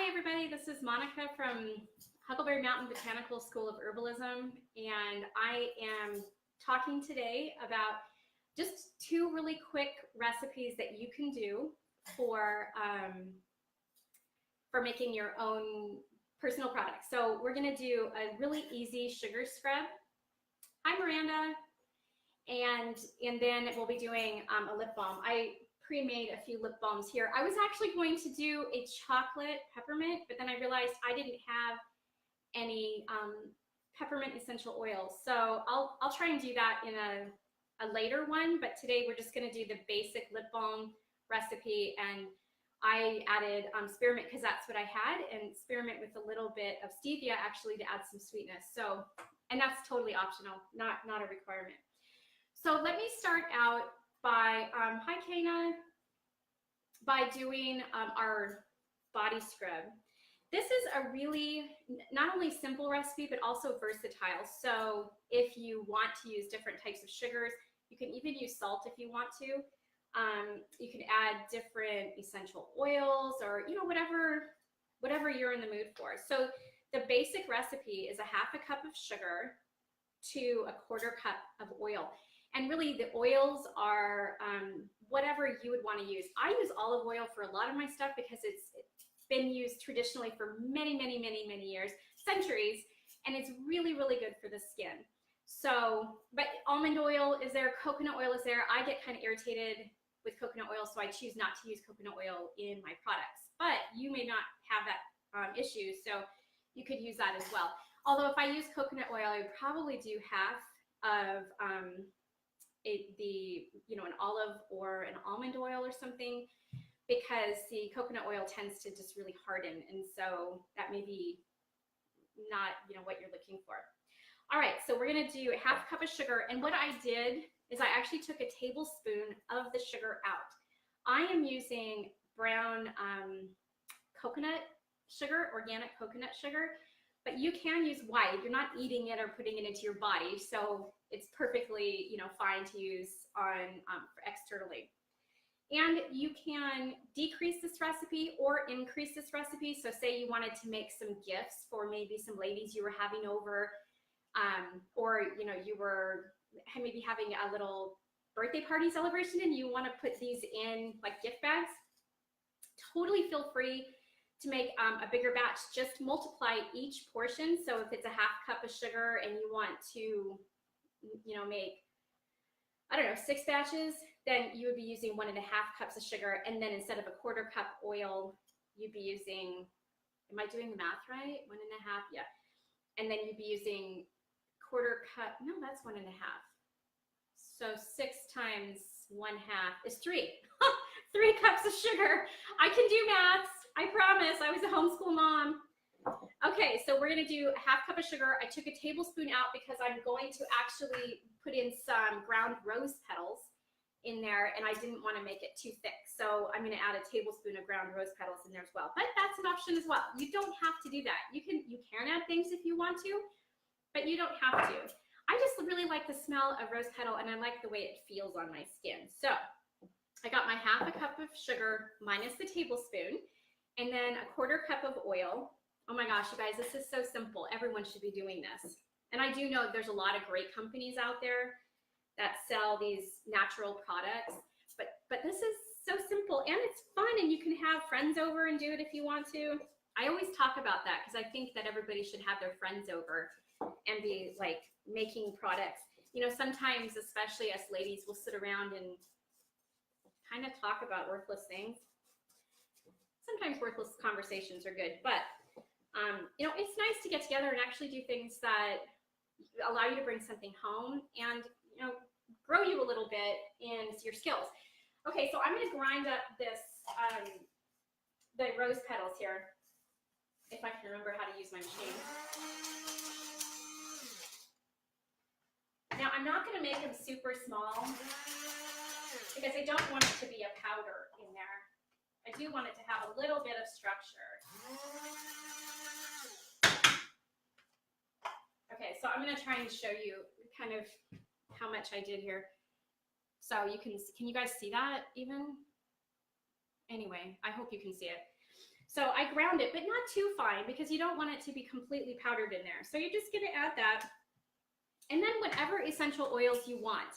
everybody. This is Monica from Huckleberry Mountain Botanical School of Herbalism, and I am talking today about just two really quick recipes that you can do for making your own personal products. So we're going to do a really easy sugar scrub. Hi, Miranda. And then we'll be doing a lip balm. I pre-made a few lip balms here. I was actually going to do a chocolate peppermint, but then I realized I didn't have any peppermint essential oils. So I'll try and do that in a later one, but today we're just gonna do the basic lip balm recipe, and I added spearmint because that's what I had, and spearmint with a little bit of stevia actually to add some sweetness. So, and that's totally optional, not a requirement. So let me start out by, hi Kana, by doing our body scrub. This is a really, not only simple recipe, but also versatile. So if you want to use different types of sugars, you can even use salt if you want to. You can add different essential oils or, you know, whatever you're in the mood for. So the basic recipe is a half a cup of sugar to a quarter cup of oil. And really the oils are whatever you would want to use. I use olive oil for a lot of my stuff because it's been used traditionally for many years, centuries, and it's really, really good for the skin. So, but almond oil is there, coconut oil is there. I get kind of irritated with coconut oil, so I choose not to use coconut oil in my products. But you may not have that issue, so you could use that as well. Although if I use coconut oil, I would probably do half of an olive or an almond oil or something, because the coconut oil tends to just really harden, and so that may be not what you're looking for. All right, so we're gonna do a half cup of sugar, and what I did is I actually took a tablespoon of the sugar out. I am using brown coconut sugar, organic coconut sugar, but you can use white. You're not eating it or putting it into your body, so it's perfectly fine to use on externally. And you can decrease this recipe or increase this recipe. So say you wanted to make some gifts for maybe some ladies you were having over, or you were maybe having a little birthday party celebration and you want to put these in like gift bags. Totally feel free to make a bigger batch. Just multiply each portion. So if it's a half cup of sugar and you want to make, I don't know, 6 batches, then you would be using 1.5 cups of sugar. And then instead of a quarter cup oil, you'd be using, am I doing the math right? 1.5, yeah. And then you'd be using quarter cup, no, that's 1.5. So 6 times 1/2 is 3. 3 cups of sugar. I can do maths, I promise. I was a homeschool mom. Okay, so we're gonna do a half cup of sugar. I took a tablespoon out because I'm going to actually put in some ground rose petals in there, and I didn't want to make it too thick. So I'm gonna add a tablespoon of ground rose petals in there as well. But that's an option as well. You don't have to do that. You can add things if you want to, but you don't have to. I just really like the smell of rose petal, and I like the way it feels on my skin. So I got my half a cup of sugar minus the tablespoon, and then a quarter cup of oil. Oh my gosh, you guys, this is so simple. Everyone should be doing this. And I do know there's a lot of great companies out there that sell these natural products, but this is so simple and it's fun, and you can have friends over and do it if you want to. I always talk about that because I think that everybody should have their friends over and be like making products. Sometimes, especially us ladies, we'll sit around and kind of talk about worthless things. Sometimes worthless conversations are good, but it's nice to get together and actually do things that allow you to bring something home and grow you a little bit in your skills. Okay, so I'm going to grind up this the rose petals here, if I can remember how to use my machine. Now I'm not going to make them super small because I don't want it to be a powder in there. I do want it to have a little bit of structure. Okay, so I'm going to try and show you kind of how much I did here. So can you guys see that even? Anyway, I hope you can see it. So I ground it, but not too fine because you don't want it to be completely powdered in there. So you're just gonna add that. And then whatever essential oils you want.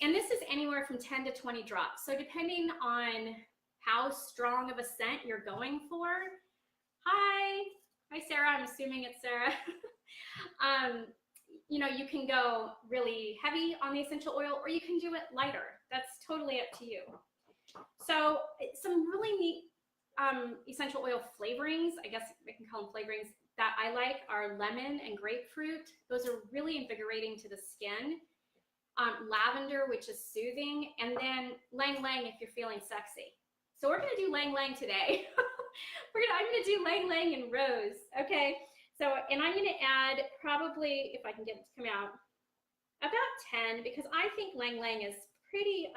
And this is anywhere from 10 to 20 drops. So depending on how strong of a scent you're going for. Hi Sarah, I'm assuming it's Sarah. You know, you can go really heavy on the essential oil or you can do it lighter. That's totally up to you. So some really neat essential oil flavorings, I guess I can call them flavorings, that I like are lemon and grapefruit. Those are really invigorating to the skin. Lavender, which is soothing, and then Lang Lang if you're feeling sexy. So we're gonna do Lang Lang today. I'm gonna do Lang Lang and Rose, okay? So, and I'm gonna add probably, if I can get it to come out, about 10, because I think Lang Lang is pretty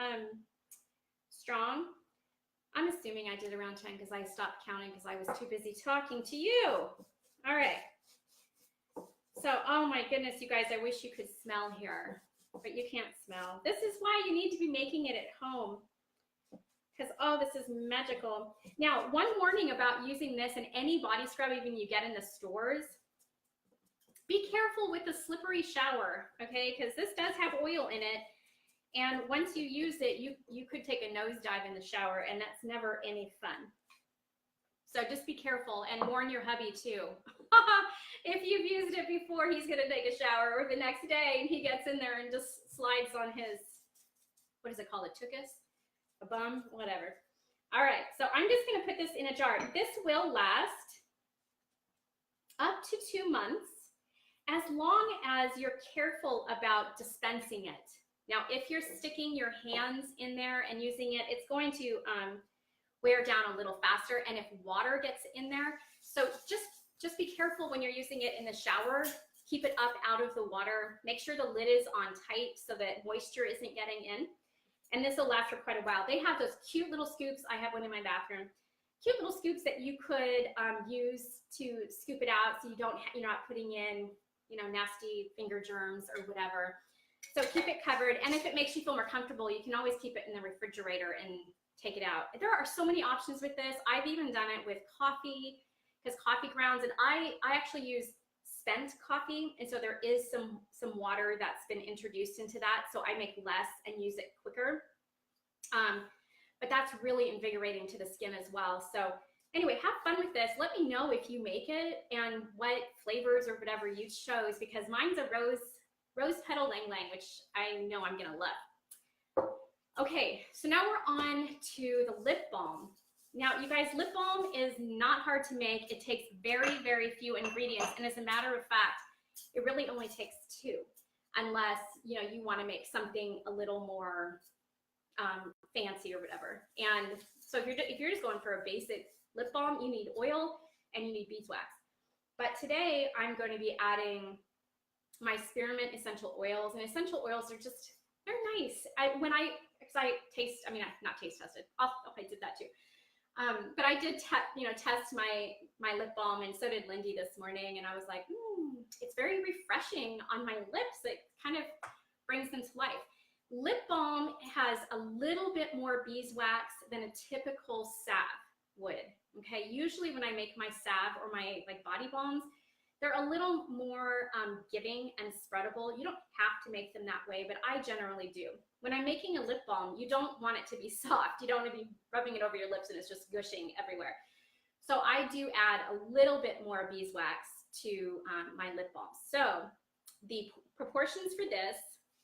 strong. I'm assuming I did around 10 because I stopped counting because I was too busy talking to you. All right. So, oh my goodness, you guys, I wish you could smell here, but you can't smell. This is why you need to be making it at home. Because, oh, this is magical. Now, one warning about using this in any body scrub even you get in the stores, be careful with the slippery shower, okay? Because this does have oil in it. And once you use it, you could take a nosedive in the shower, and that's never any fun. So just be careful and warn your hubby too. If you've used it before, he's gonna take a shower, or the next day and he gets in there and just slides on his, what is it called, a tuchus? A bum, whatever. All right, so I'm just gonna put this in a jar. This will last up to 2 months, as long as you're careful about dispensing it. Now, if you're sticking your hands in there and using it, it's going to wear down a little faster, and if water gets in there, so just be careful when you're using it in the shower. Keep it up out of the water. Make sure the lid is on tight so that moisture isn't getting in. And this will last for quite a while. They have those cute little scoops. I have one in my bathroom. Cute little scoops that you could use to scoop it out so you're not putting in, you know, nasty finger germs or whatever. So keep it covered. And if it makes you feel more comfortable, you can always keep it in the refrigerator and take it out. There are so many options with this. I've even done it with coffee, because coffee grounds, and I actually use spent coffee, and so there is some water that's been introduced into that, so I make less and use it quicker. But that's really invigorating to the skin as well. So anyway, have fun with this. Let me know if you make it and what flavors or whatever you chose, because mine's a rose petal Lang Lang, which I know I'm gonna love. Okay, so now we're on to the lip balm. Now, you guys, lip balm is not hard to make. It takes very, very few ingredients. And as a matter of fact, it really only takes 2, unless, you know, you want to make something a little more fancy or whatever. And so if you're just going for a basic lip balm, you need oil and you need beeswax. But today I'm going to be adding my spearmint essential oils, and essential oils are just, they're nice. I not taste tested. I did that too. But I did test my lip balm, and so did Lindy this morning, and I was like, it's very refreshing on my lips. It kind of brings them to life. Lip balm has a little bit more beeswax than a typical salve would. Okay, usually when I make my salve or my body balms, they're a little more giving and spreadable. You don't have to make them that way, but I generally do. When I'm making a lip balm, you don't want it to be soft. You don't want to be rubbing it over your lips and it's just gushing everywhere. So I do add a little bit more beeswax to my lip balm. So the proportions for this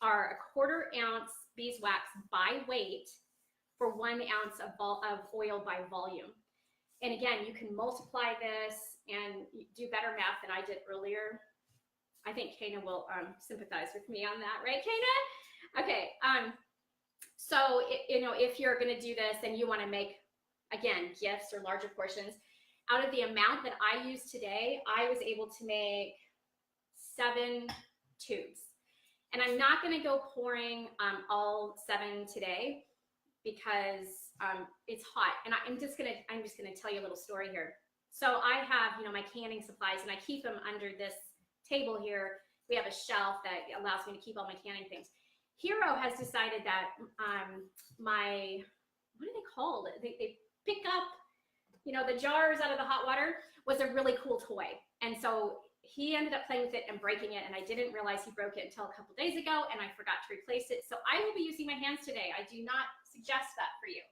are 1/4 ounce beeswax by weight for 1 ounce of oil by volume. And again, you can multiply this and do better math than I did earlier. I think Kana will sympathize with me on that, right, Kana? Okay. So if you're going to do this and you want to make, again, gifts or larger portions, out of the amount that I used today, I was able to make 7 tubes. And I'm not going to go pouring all 7 today because it's hot. And I'm just gonna tell you a little story here. So I have, my canning supplies, and I keep them under this table here. We have a shelf that allows me to keep all my canning things. Hero has decided that what are they called? They pick up, you know, the jars out of the hot water was a really cool toy. And so he ended up playing with it and breaking it, and I didn't realize he broke it until a couple days ago, and I forgot to replace it. So I will be using my hands today. I do not suggest that for you.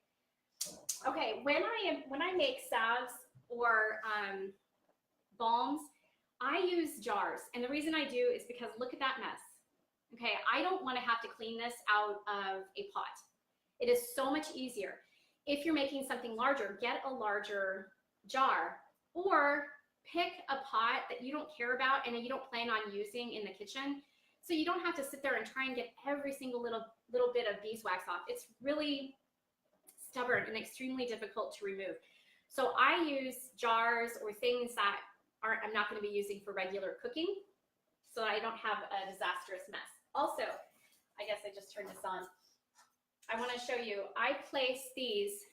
Okay, when I make salves or balms, I use jars, and the reason I do is because look at that mess. Okay, I don't want to have to clean this out of a pot. It is so much easier. If you're making something larger, get a larger jar, or pick a pot that you don't care about and that you don't plan on using in the kitchen, so you don't have to sit there and try and get every single little bit of beeswax off. It's really stubborn and extremely difficult to remove. So I use jars or things that I'm not going to be using for regular cooking, so I don't have a disastrous mess. Also, I guess I just turned this on. I want to show you, I place these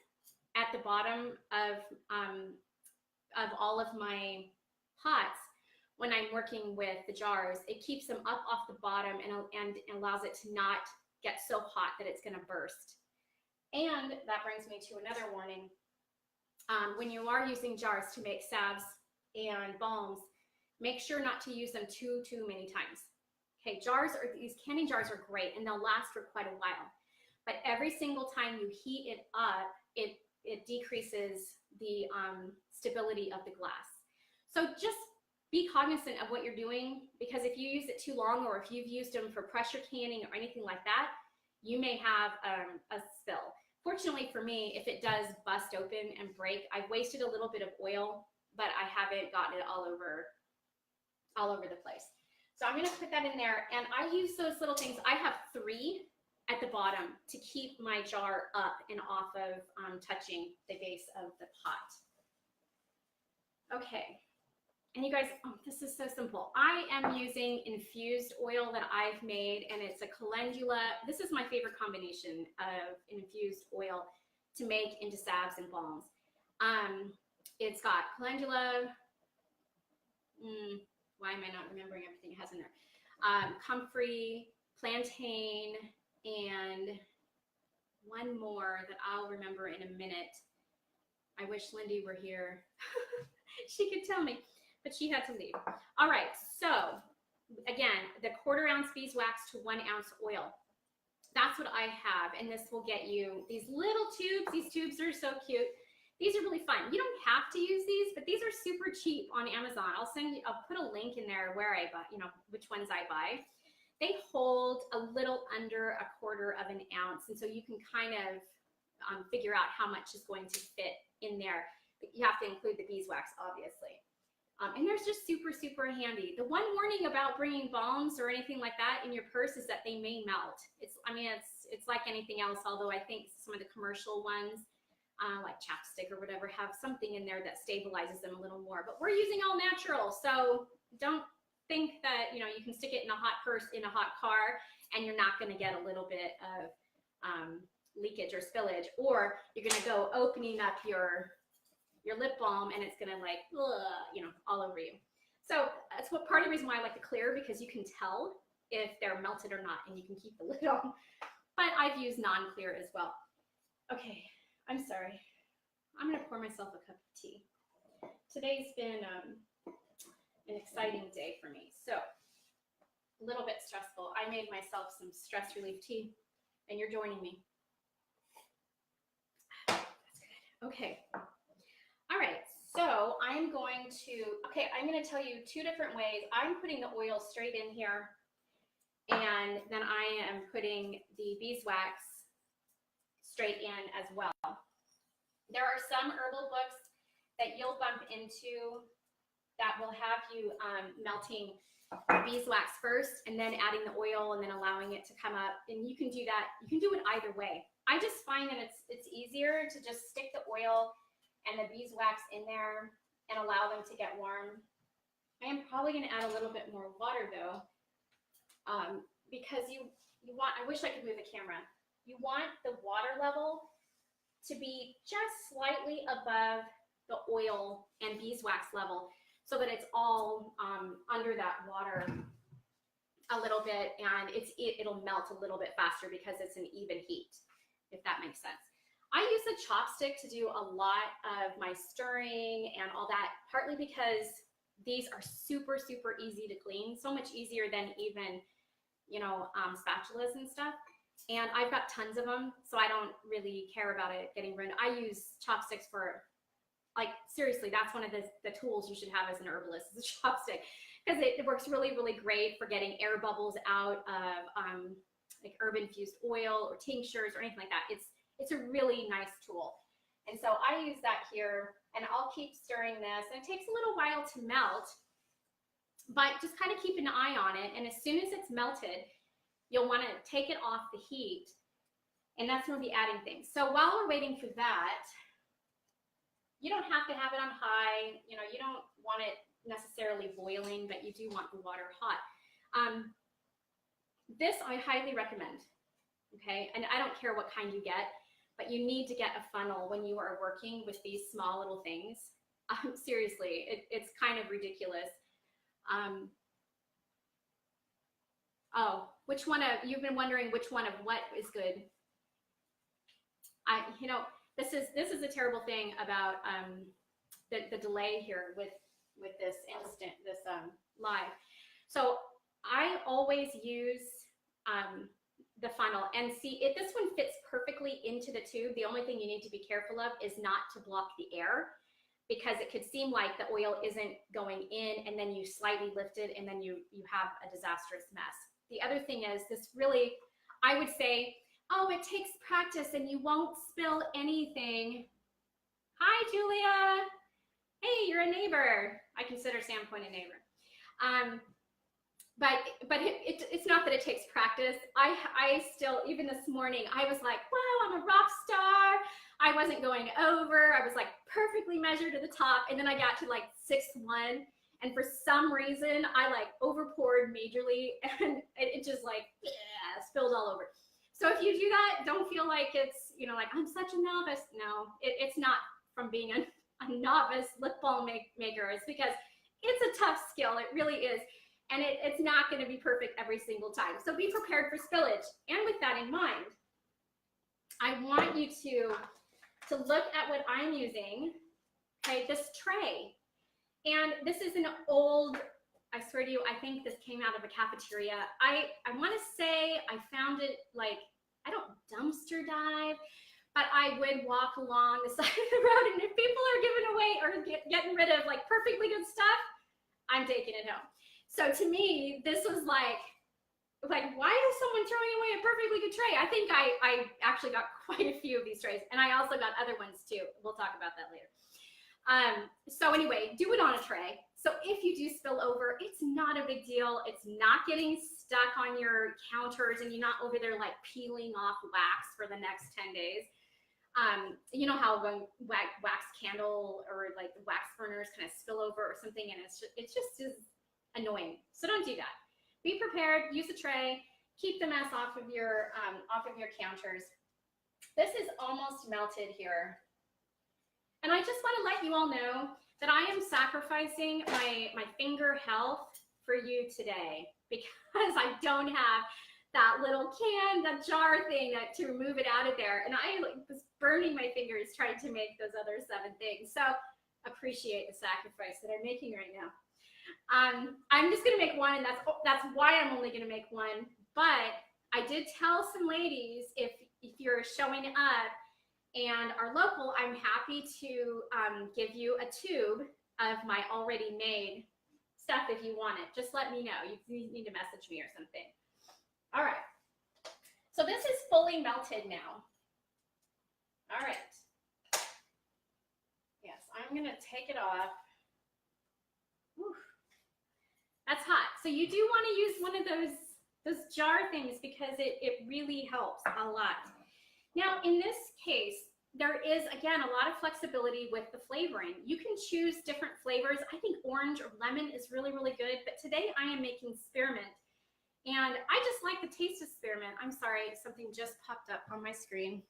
at the bottom of all of my pots when I'm working with the jars. It keeps them up off the bottom and allows it to not get so hot that it's going to burst. And that brings me to another warning. When you are using jars to make salves and balms, make sure not to use them too many times. Okay, these canning jars are great and they'll last for quite a while. But every single time you heat it up, it decreases the stability of the glass. So just be cognizant of what you're doing, because if you use it too long, or if you've used them for pressure canning or anything like that, you may have a spill. Fortunately for me, if it does bust open and break, I've wasted a little bit of oil, but I haven't gotten it all over the place. So I'm going to put that in there, and I use those little things. I have 3 at the bottom to keep my jar up and off of touching the base of the pot. Okay, and you guys, this is so simple. I am using infused oil that I've made, and it's a calendula. This is my favorite combination of infused oil to make into salves and balms. It's got calendula, why am I not remembering everything it has in there? Comfrey, plantain, and one more that I'll remember in a minute. I wish Lindy were here. She could tell me, but she had to leave. All right, so again, the 1/4 ounce beeswax to 1 ounce oil. That's what I have, and this will get you these little tubes. These tubes are so cute. These are really fun. You don't have to use these, but these are super cheap on Amazon. I'll put a link in there where I buy, which ones I buy. They hold a little under 1/4 of an ounce, and so you can kind of figure out how much is going to fit in there. But you have to include the beeswax, obviously. And they're just super handy. The one warning about bringing balms or anything like that in your purse is that they may melt. It's like anything else, although I think some of the commercial ones, like chapstick or whatever, have something in there that stabilizes them a little more. But we're using all natural, so don't think that you can stick it in a hot purse in a hot car and you're not going to get a little bit of leakage or spillage, or you're going to go opening up your lip balm and it's going to all over you. So that's what part of the reason why I like the clear, because you can tell if they're melted or not, and you can keep the lid on. But I've used non-clear as well. Okay, I'm sorry. I'm going to pour myself a cup of tea. Today's been an exciting day for me. So a little bit stressful. I made myself some stress relief tea, and you're joining me. That's good. Okay. All right. So I'm going to tell you 2 different ways. I'm putting the oil straight in here, and then I am putting the beeswax straight in as well. There are some herbal books that you'll bump into that will have you melting beeswax first and then adding the oil and then allowing it to come up. And you can do that. You can do it either way. I just find that it's easier to just stick the oil and the beeswax in there and allow them to get warm. I am probably going to add a little bit more water though, because you want, I wish I could move the camera. You want the water level to be just slightly above the oil and beeswax level, so that it's all under that water a little bit, and it'll melt a little bit faster because it's an even heat, if that makes sense. I use a chopstick to do a lot of my stirring and all that, partly because these are super, super easy to clean, so much easier than even, you know, spatulas and stuff. And I've got tons of them, so I don't really care about it getting ruined. I use chopsticks for, like, seriously, that's one of the tools you should have as an herbalist, is a chopstick, because it works really, really great for getting air bubbles out of like herb-infused oil or tinctures or anything like that. It's a really nice tool. And so I use that here, and I'll keep stirring this. And it takes a little while to melt, but just kind of keep an eye on it. And as soon as it's melted, you'll want to take it off the heat, and that's when we'll be adding things. So while we're waiting for that, you don't have to have it on high. You know, you don't want it necessarily boiling, but you do want the water hot. This I highly recommend, okay? And I don't care what kind you get, but you need to get a funnel when you are working with these small little things. Seriously, it's kind of ridiculous. Oh, which one of, you've been wondering which one of what is good. You know, this is a terrible thing about the delay here with this live. So I always use the funnel, and see, if this one fits perfectly into the tube, the only thing you need to be careful of is not to block the air, because it could seem like the oil isn't going in, and then you slightly lift it, and then you have a disastrous mess. The other thing is, this really, I would say, oh, it takes practice and you won't spill anything. Hi, Julia. Hey, you're a neighbor. I consider Sandpoint a neighbor. But it's not that it takes practice. I still, even this morning, I was like, wow, I'm a rock star. I wasn't going over. I was like perfectly measured to the top. And then I got to like 6'1". And for some reason, I like over poured majorly, and it just like, yeah, spilled all over. So if you do that, don't feel like it's, you know, like I'm such a novice. No, it's not from being a novice lip balm maker. It's because it's a tough skill. It really is. And it's not going to be perfect every single time. So be prepared for spillage. And with that in mind, I want you to look at what I'm using. Okay, this tray. And this is an old, I swear to you, I think this came out of a cafeteria. I want to say I found it, like, I don't dumpster dive, but I would walk along the side of the road, and if people are giving away or getting rid of like perfectly good stuff, I'm taking it home. So to me, this was like why is someone throwing away a perfectly good tray? I think I actually got quite a few of these trays, and I also got other ones too. We'll talk about that later. So anyway, do it on a tray. So if you do spill over, it's not a big deal. It's not getting stuck on your counters, and you're not over there like peeling off wax for the next 10 days. You know how when wax candle or like wax burners kind of spill over or something, and it's just is annoying. So don't do that. Be prepared, use a tray, keep the mess off of your counters. This is almost melted here. And I just want to let you all know that I am sacrificing my finger health for you today, because I don't have that little can, that jar thing to remove it out of there. And I was burning my fingers trying to make those other 7 things. So appreciate the sacrifice that I'm making right now. I'm just going to make one, and that's why I'm only going to make one. But I did tell some ladies, if you're showing up and are local, I'm happy to give you a tube of my already made stuff if you want it. Just let me know. You need to message me or something. All right. So this is fully melted now. All right. Yes, I'm going to take it off. Whew. That's hot. So you do want to use one of those jar things, because it really helps a lot. Now, in this case, there is, again, a lot of flexibility with the flavoring. You can choose different flavors. I think orange or lemon is really, really good. But today I am making spearmint. And I just like the taste of spearmint. I'm sorry, something just popped up on my screen.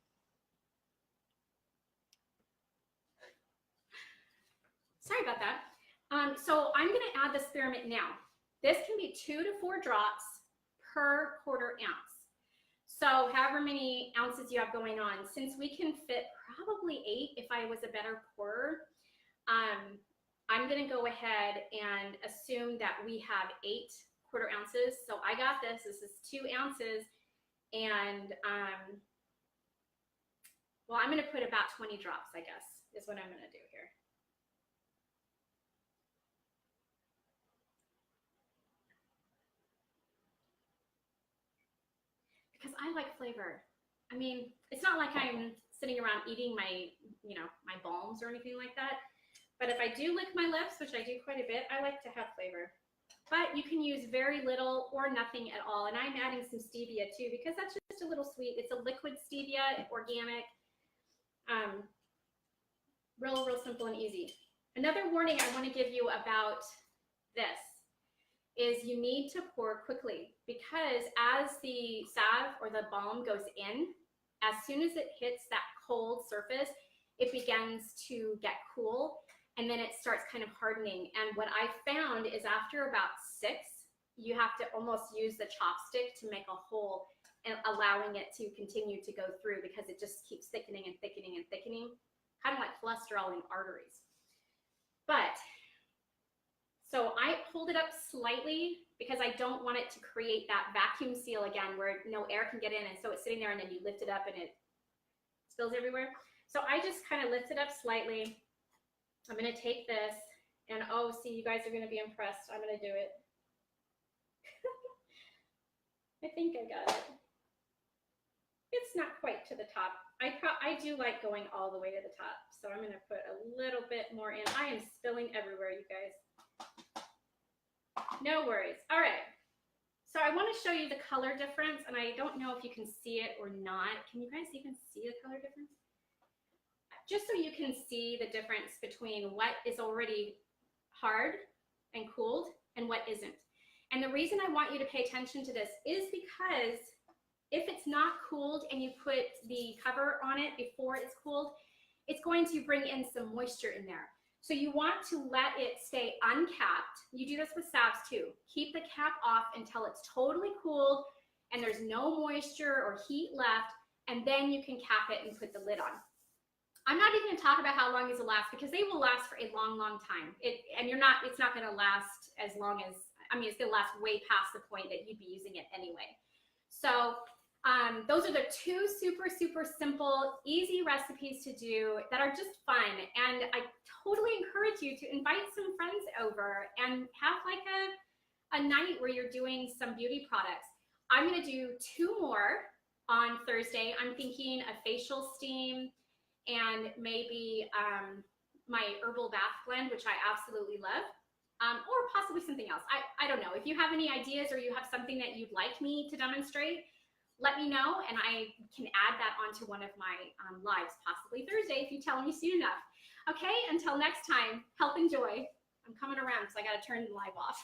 Sorry about that. So I'm going to add the spearmint now. This can be 2 to 4 drops per 1/4 ounce. So however many ounces you have going on, since we can fit probably 8 if I was a better pourer, I'm gonna go ahead and assume that we have 8 quarter ounces. So I got this, this is 2 ounces, and well, I'm gonna put about 20 drops, I guess, is what I'm gonna do here. Because I like flavor. I mean, it's not like I'm sitting around eating my, my balms or anything like that. But if I do lick my lips, which I do quite a bit, I like to have flavor. But you can use very little or nothing at all. And I'm adding some stevia too, because that's just a little sweet. It's a liquid stevia, organic, real simple and easy. Another warning I want to give you about this is you need to pour quickly, because as the salve or the balm goes in, as soon as it hits that cold surface, it begins to get cool, and then it starts kind of hardening. And what I found is after about 6, you have to almost use the chopstick to make a hole and allowing it to continue to go through, because it just keeps thickening and thickening and thickening, kind of like cholesterol in arteries. But so I pulled it up slightly because I don't want it to create that vacuum seal again where no air can get in, and so it's sitting there and then you lift it up and it spills everywhere. So I just kind of lift it up slightly. I'm going to take this and oh, see, you guys are going to be impressed. I'm going to do it. I think I got it. It's not quite to the top. I do like going all the way to the top. So I'm going to put a little bit more in. I am spilling everywhere, you guys. No worries. All right. So I want to show you the color difference, and I don't know if you can see it or not. Can you guys even see the color difference? Just so you can see the difference between what is already hard and cooled and what isn't. And the reason I want you to pay attention to this is because if it's not cooled and you put the cover on it before it's cooled, it's going to bring in some moisture in there. So you want to let it stay uncapped. You do this with salves too. Keep the cap off until it's totally cooled and there's no moisture or heat left, and then you can cap it and put the lid on. I'm not even going to talk about how long these will last, because they will last for a long time. It's not going to last as long as, it's going to last way past the point that you'd be using it anyway. So those are the 2 super simple, easy recipes to do that are just fun. And I totally encourage you to invite some friends over and have like a night where you're doing some beauty products. I'm going to do 2 more on Thursday. I'm thinking a facial steam and maybe my herbal bath blend, which I absolutely love, or possibly something else. I don't know. If you have any ideas or you have something that you'd like me to demonstrate, let me know, and I can add that onto one of my lives, possibly Thursday, if you tell me soon enough. Okay, until next time, health and joy. I'm coming around because I got to turn the live off.